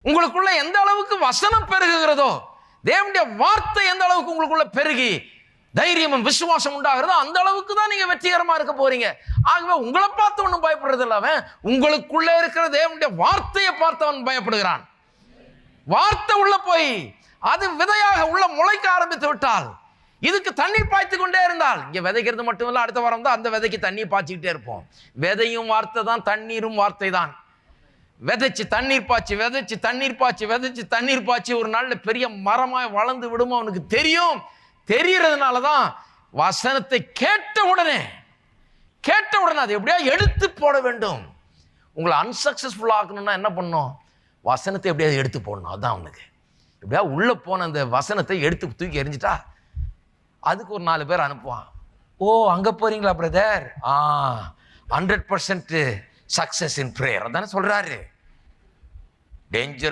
உங்களுக்குள்ள எந்த அளவுக்கு வசனம் பெருகுகிறதோ, தேவனுடைய வார்த்தை எந்த அளவுக்கு உங்களுக்குள்ள பெருகி தைரியமும் விசுவாசம் உண்டாகிறதோ அந்த அளவுக்கு தான் நீங்க வெற்றிகரமா இருக்க போறீங்க. ஆகவே உங்களை பார்த்து ஒன்றும் பயப்படுறது இல்லை. அவன் உங்களுக்குள்ள இருக்கிற தேவனுடைய வார்த்தையை பார்த்து அவன் பயப்படுகிறான். வார்த்தை உள்ள போய் அது விதையாக உள்ள முளைக்க ஆரம்பித்து விட்டால், இதுக்கு தண்ணீர் பாய்ச்சி கொண்டே இருந்தால், இங்க விதைக்கிறது மட்டும் இல்லை, அடுத்த வாரம் தான் அந்த விதைக்கு தண்ணீர் பாய்ச்சிக்கிட்டே இருப்போம். விதையும் வார்த்தை தான், தண்ணீரும் வார்த்தை தான். விதைச்சு தண்ணீர் பாய்ச்சி, விதைச்சு தண்ணீர் பாய்ச்சி, விதைச்சு தண்ணீர் பாய்ச்சி ஒரு நாள்ல பெரிய மரமாய் வளர்ந்து விடுமோ அவனுக்கு தெரியும். தெரியறதுனால தான் வசனத்தை கேட்ட உடனே அதை எப்படியா எடுத்து போட வேண்டும். உங்களை அன்சக்சஸ்ஃபுல் ஆக்கணும்னா என்ன பண்ணணும்? வசனத்தை எப்படியாவது எடுத்து போடணும். அதுதான் அவனுக்கு. எப்படியா உள்ள போன அந்த வசனத்தை எடுத்து தூக்கி எறிஞ்சிட்டா அதுக்கு ஒரு 4 பேர் அனுப்புவான். ஓ, அங்க போறீங்களா பிரதர்? 100% சக்சஸ் இன் பிரேயர் அதானே சொல்றாரு. டேஞ்சரஸ்